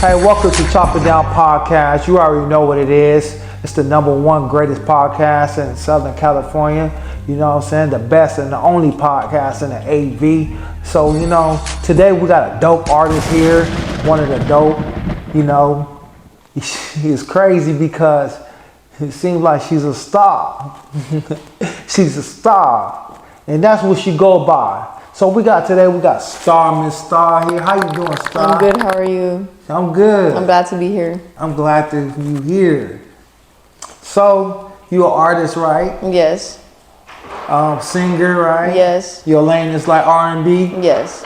Hey, welcome to Chop It Down Podcast. You already know what it is. It's the #1 greatest podcast in Southern California. You know what I'm saying? The best and the only podcast in the AV. So, today we got a dope artist here. One of the dope, He's crazy because it seems like she's a star. She's a star. And that's what she go by. So we got Star, Miss Star here. How you doing, Star? I'm good. How are you? I'm good. I'm glad to be here. I'm glad that you here. So you an artist, right? Yes. Singer, right? Yes. Your lane is like R&B. Yes.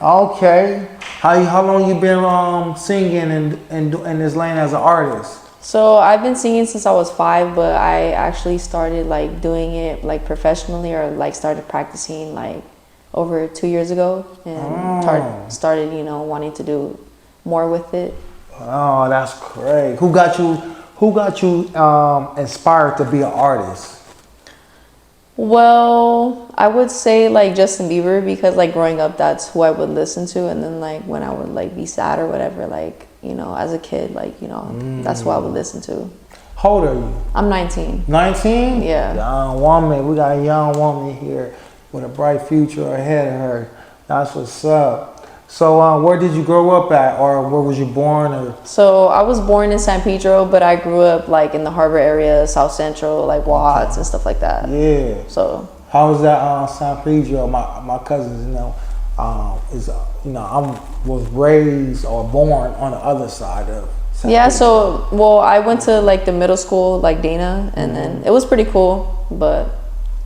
Okay. How long you been singing and in this lane as an artist? So I've been singing since I was 5, but I actually started like doing it like professionally or like started practicing like over 2 years ago and started wanting to do more with it. Oh, that's great. Who got you inspired to be an artist? Well, I would say like Justin Bieber, because like growing up that's who I would listen to, and then like when I would like be sad or whatever, like as a kid, like that's who I would listen to. How old are you? I'm 19. 19? Yeah. Young woman. We got a young woman here with a bright future ahead of her. That's what's up. So where did you grow up at, or where was you born? Or? So I was born in San Pedro, but I grew up like in the Harbor area, South Central, like Watts and stuff like that. Yeah. So how was that San Pedro? My cousins, I was raised or born on the other side of San Pedro. So I went to like the middle school, like Dana, and then it was pretty cool, but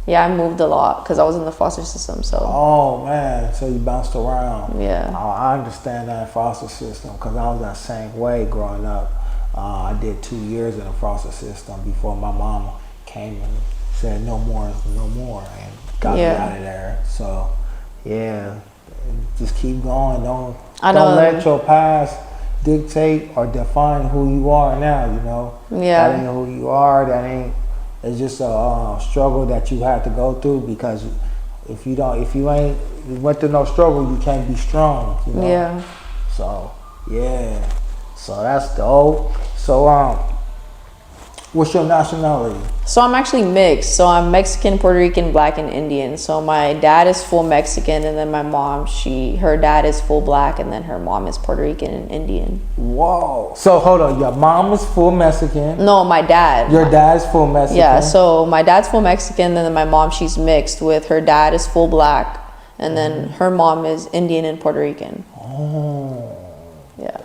yeah, I moved a lot because I was in the foster system. So. Oh man, so you bounced around. Yeah. I understand that foster system because I was that same way growing up. I did 2 years in the foster system before my mom came and said no more is no more and got me out of there. So yeah, just keep going. Don't let your past dictate or define who you are now. Yeah. That ain't who you are. It's just a struggle that you have to go through, because if you ain't went through no struggle, you can't be strong. Yeah. So yeah. So that's dope. So what's your nationality? So I'm actually mixed. So I'm Mexican, Puerto Rican, Black, and Indian. So my dad is full Mexican, and then my mom, her dad is full Black, and then her mom is Puerto Rican and Indian. Whoa. So hold on, your mom is full Mexican? No, my dad. Your dad's full Mexican? Yeah, so my dad's full Mexican, and then my mom, she's mixed with her dad is full Black, and then her mom is Indian and Puerto Rican. Oh. Yeah.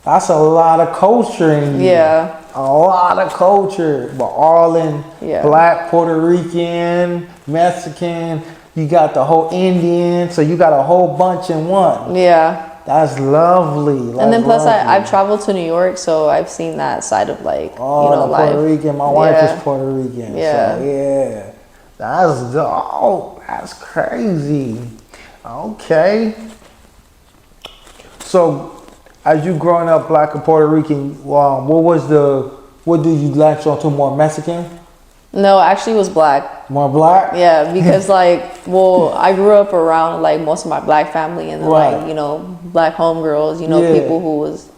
That's a lot of culture in you. Yeah. A lot of culture, but all in Black, Puerto Rican, Mexican. You got the whole Indian, so you got a whole bunch in one. Yeah. That's lovely. And then plus I've traveled to New York, so I've seen that side of life. Puerto Rican. My wife is Puerto Rican. Yeah. So yeah. That's dope. That's crazy. Okay. So as you growing up Black and Puerto Rican, what did you latch on to, more Mexican? No, actually it was Black. More Black? Yeah, because I grew up around like most of my Black family, and then Black homegirls, people who was,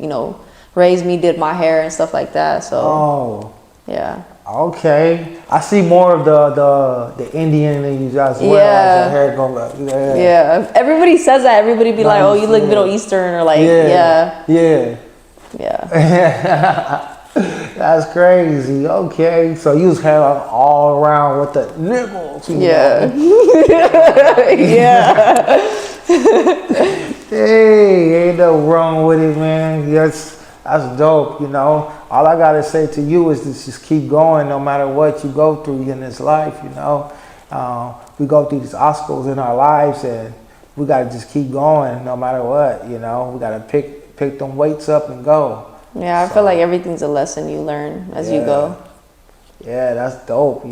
raised me, did my hair and stuff like that. So yeah. Okay. I see more of the Indian in you as well. Yeah. As your hair going back. Yeah. Everybody says that. Everybody be like, oh, you look Middle Eastern, or like, yeah. That's crazy. Okay. So you was kind of like all around with the nipples. Yeah. Hey, ain't no wrong with it, man. That's dope, All I gotta say to you is to just keep going no matter what you go through in this life, We go through these obstacles in our lives, and we gotta just keep going no matter what, We gotta pick them weights up and go. Yeah, I feel like everything's a lesson you learn as you go. Yeah, that's dope,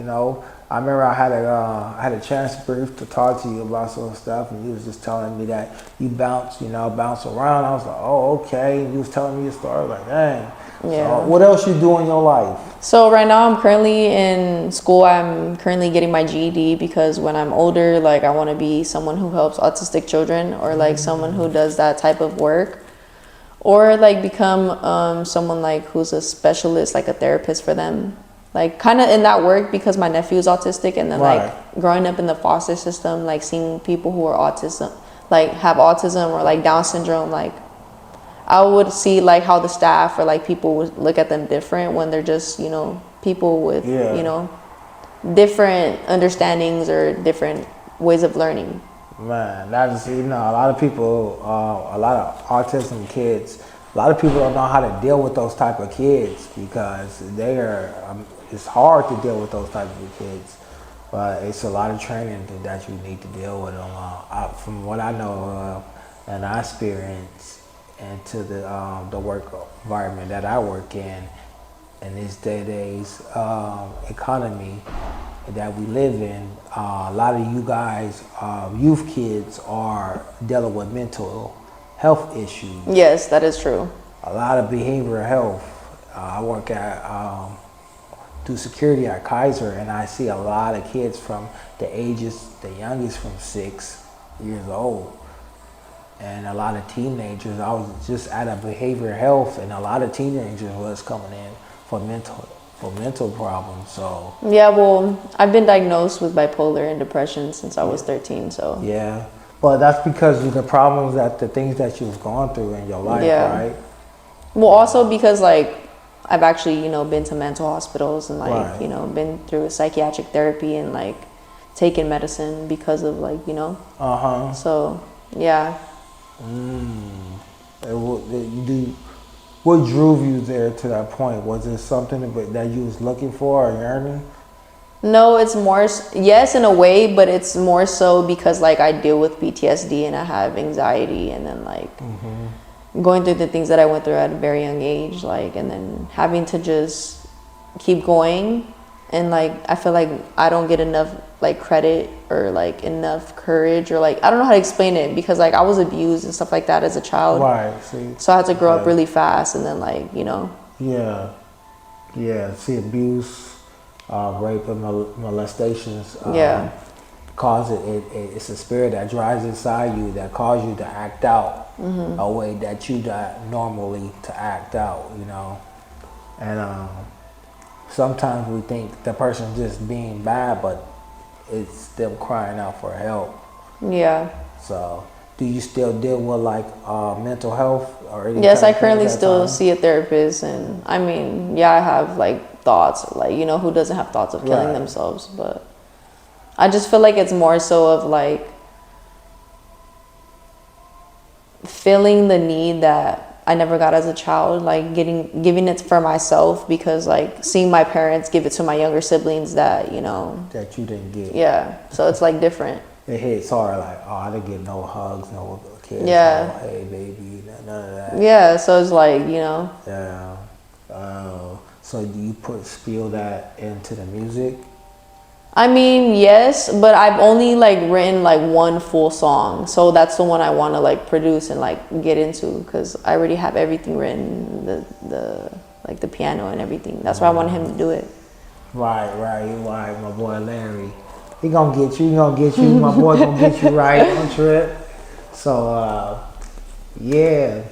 I remember I had a chance brief to talk to you about some stuff, and you was just telling me that you bounce around. I was like, oh, okay. And you was telling me your story. I was like, dang. Yeah. So what else you do in your life? So right now I'm currently in school. I'm currently getting my GED because when I'm older, like I want to be someone who helps autistic children, or like someone who does that type of work, or like become someone like who's a specialist, like a therapist for them. Like kind of in that work, because my nephew is autistic, and then Right. like growing up in the foster system, like seeing people who are autism, like have autism or like Down syndrome, like I would see like how the staff or like people would look at them different when they're just, you know, people with, Yeah. you know, different understandings or different ways of learning. Man, that is, you know, a lot of people, a lot of autism kids, a lot of people don't know how to deal with those type of kids because they are, it's hard to deal with those type of kids. But it's a lot of training that you need to deal with them. From what I know and I experience into the work environment that I work in this days economy that we live in, a lot of you guys, youth kids, are dealing with mental health issues. Yes, that is true. A lot of behavioral health. I work at do security at Kaiser, and I see a lot of kids from the youngest from 6 years old, and a lot of teenagers. I was just at a behavioral health, and a lot of teenagers was coming in for mental problems. So Yeah, well, I've been diagnosed with bipolar and depression since I was 13, so. yeah, but that's because of the problems, the things that you've gone through in your life, Yeah. right? Well, also because like I've actually, you know, been to mental hospitals and like, Right. you know, been through psychiatric therapy and like taken medicine because of like, you know. So, yeah. What drove you there to that point? Was it something that you was looking for or yearning? No, it's more, yes, in a way, but it's more so because like I deal with PTSD and I have anxiety, and then like going through the things that I went through at a very young age, like, and then having to just keep going. And like, I feel like I don't get enough like credit or like enough courage, or like, I don't know how to explain it, because like I was abused and stuff like that as a child. Right. See. So I had to grow up really fast, and then like, you know. Yeah. Yeah. See, abuse, rape, and molestations. Yeah. Cause it's a spirit that drives inside you that causes you to act out a way that you not normally to act out, you know. And sometimes we think the person's just being bad, but it's them crying out for help. Yeah. So, do you still deal with like mental health or anything? Yes, I currently still see a therapist, and I mean, yeah, I have like thoughts, like, you know, who doesn't have thoughts of killing themselves, but I just feel like it's more so of like feeling the need that I never got as a child, like giving it for myself, because like seeing my parents give it to my younger siblings that, you know, that you didn't get. Yeah, so it's like different. It hits hard, like, oh, I didn't get no hugs, no kids. Yeah. No, hey, baby, none of that. Yeah, so it's like, you know. Yeah. So do you spill that into the music? I mean, yes, but I've only like written like one full song, so that's the one I want to like produce and like get into, because I already have everything written, the like the piano and everything. That's why I wanted him to do it. Right, my boy Larry. He gonna get you. My boy gonna get you right on trip. So, yeah.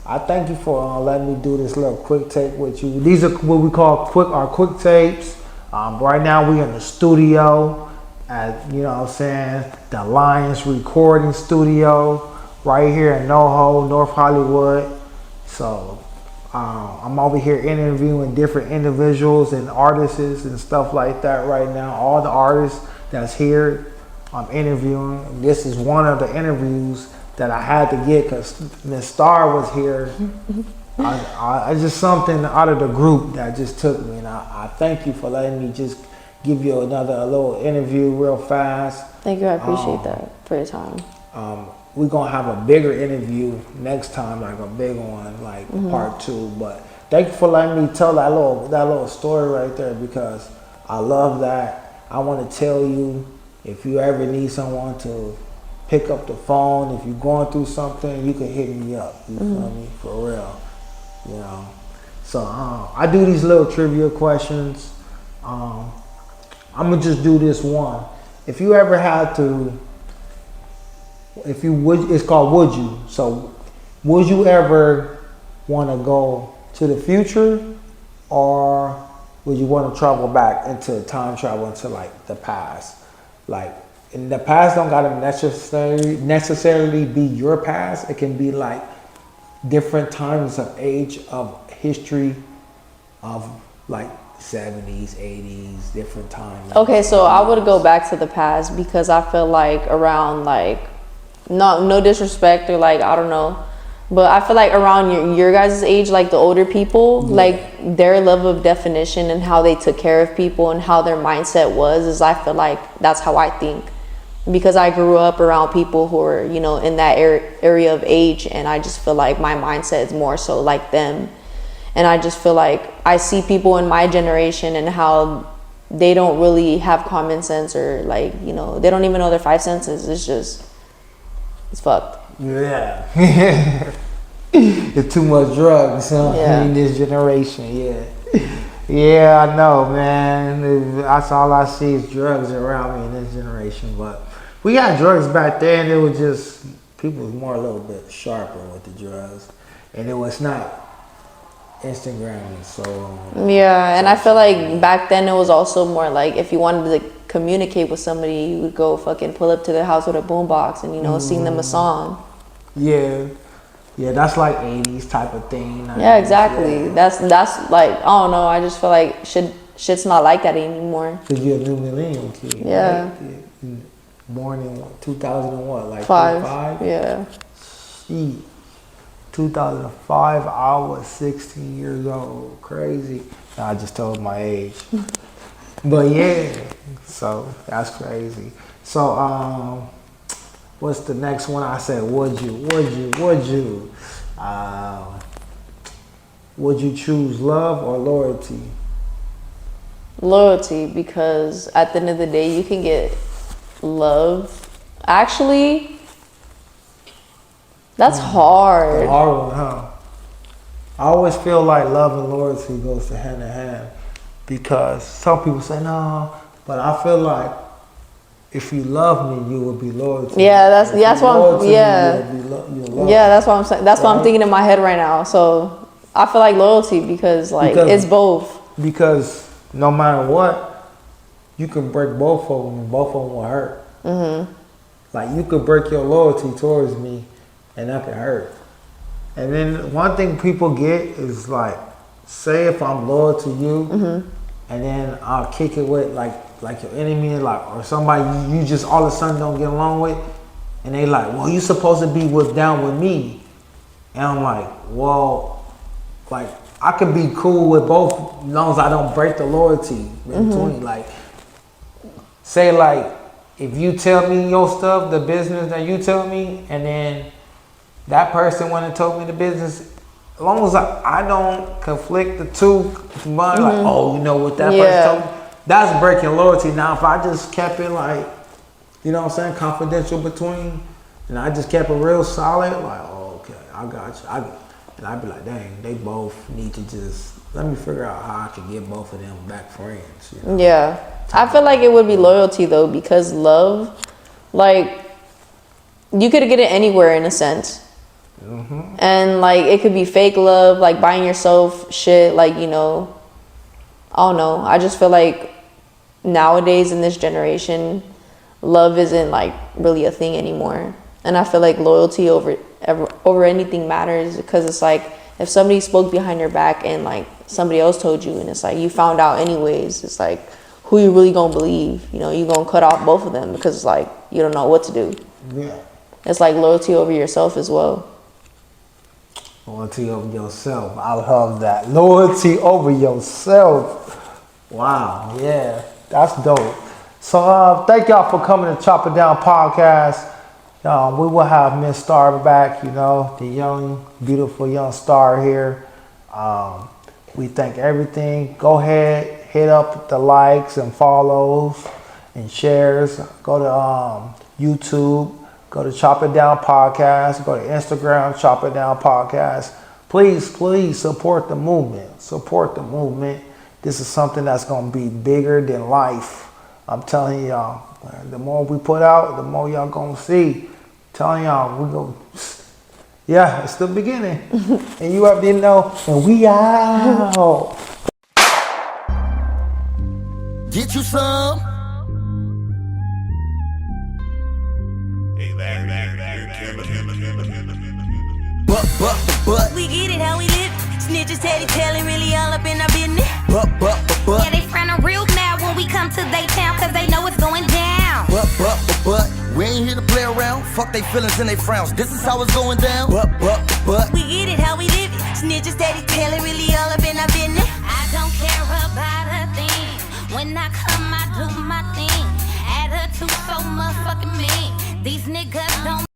I thank you for letting me do this little quick tape with you. These are what we call quick tapes. Right now we in the studio at, you know what I'm saying, the Lions Recording Studio right here in NoHo, North Hollywood. So I'm over here interviewing different individuals and artists and stuff like that right now. All the artists that's here, I'm interviewing. This is one of the interviews that I had to get because Miss Star was here. I just something out of the group that just took me, and I thank you for letting me just give you a little interview real fast. Thank you, I appreciate that for your time. We're gonna have a bigger interview next time, like a big one, like part 2. But thank you for letting me tell that little story right there, because I love that. I want to tell you, if you ever need someone to pick up the phone, if you're going through something, you can hit me up. You feel me? For real. You know. So I do these little trivia questions. I'm gonna just do this one. If you ever had to, if you would, it's called Would You. So, would you ever want to go to the future, or would you want to travel back into time travel into like the past? Like, in the past don't gotta necessarily be your past. It can be like different times of age of history of like 70s, 80s, different times. Okay, so I would go back to the past because I feel like around like, no disrespect or like, I don't know, but I feel like around your guys' age, like the older people, like their level of definition and how they took care of people and how their mindset was, is I feel like that's how I think. Because I grew up around people who are, you know, in that area of age, and I just feel like my mindset is more so like them. And I just feel like I see people in my generation and how they don't really have common sense, or like, you know, they don't even know their five senses. It's fucked. Yeah. It's too much drugs, huh? In this generation, yeah. Yeah, I know, man. That's all I see is drugs around me in this generation. But we got drugs back then. It was just, people was more a little bit sharper with the drugs. And it was not Instagram and so on. Yeah, and I feel like back then it was also more like, if you wanted to communicate with somebody, you would go fucking pull up to their house with a boombox and, you know, sing them a song. Yeah, that's like 80s type of thing. Yeah, exactly. Yeah. That's like, I don't know, I just feel like shit's not like that anymore. Because you're a new millennial kid. Yeah. Right? Born in 2000 and what, like 5? Yeah. Shit. 2005, I was 16 years old. Crazy. I just told my age. But yeah, so that's crazy. So what's the next one? I said, would you choose love or loyalty? Loyalty, because at the end of the day, you can get love. Actually, that's hard. A hard one, huh? I always feel like love and loyalty goes hand in hand, because some people say no, but I feel like if you love me, you will be loyal to me. Yeah, that's what I'm. Yeah, that's what I'm saying. That's what I'm thinking in my head right now. So I feel like loyalty because it's both. Because no matter what, you can break both of them, and both of them will hurt. Mm-hmm. Like, you could break your loyalty towards me, and that can hurt. And then one thing people get is like, say if I'm loyal to you, and then I'll kick it with like your enemy, or somebody you just all of a sudden don't get along with, and they like, well, you supposed to be down with me, and I'm like, well, like, I could be cool with both as long as I don't break the loyalty between. Like, say like, if you tell me your stuff, the business that you tell me, and then that person went and told me the business, as long as I don't conflict the two, like, oh, you know what that person told me, that's breaking loyalty. Now, if I just kept it like, you know what I'm saying, confidential between, and I just kept it real solid, like, oh, okay, I got you. And I'd be like, dang, they both need to just, let me figure out how I can get both of them back friends. You know? Yeah. I feel like it would be loyalty though, because love, like, you could get it anywhere in a sense. And like, it could be fake love, like buying yourself shit, like, you know, I don't know. I just feel like nowadays in this generation, love isn't like really a thing anymore. And I feel like loyalty over anything matters, because it's like, if somebody spoke behind your back and like somebody else told you, and it's like you found out anyways, it's like, who you really gonna believe? You know, you gonna cut off both of them because it's like you don't know what to do. Yeah. It's like loyalty over yourself as well. Loyalty over yourself. I love that. Loyalty over yourself. Wow. Yeah, that's dope. So thank y'all for coming to Chop It Down podcast. We will have Miss Star back, you know, the young, beautiful young star here. We thank everything. Go ahead, hit up the likes and follows. and shares. Go to YouTube. Go to Chop It Down Podcast. Go to Instagram, Chop It Down Podcast. Please, please support the movement. Support the movement. This is something that's going to be bigger than life. I'm telling y'all, the more we put out, the more y'all going to see. I'm telling y'all, we go. Yeah, it's the beginning. And you already know, and we out. Get you some. But we get it how we live. Snitches, telling really all up in our business. But Yeah, they front on real mad when we come to they town, cause they know it's going down. But we ain't here to play around. Fuck they feelings and they frowns. This is how it's going down. But We get it how we live it. Snitches, telling really all up in our business. I don't care about a thing. When I come, I do my thing. Attitude so motherfucking mean. These niggas don't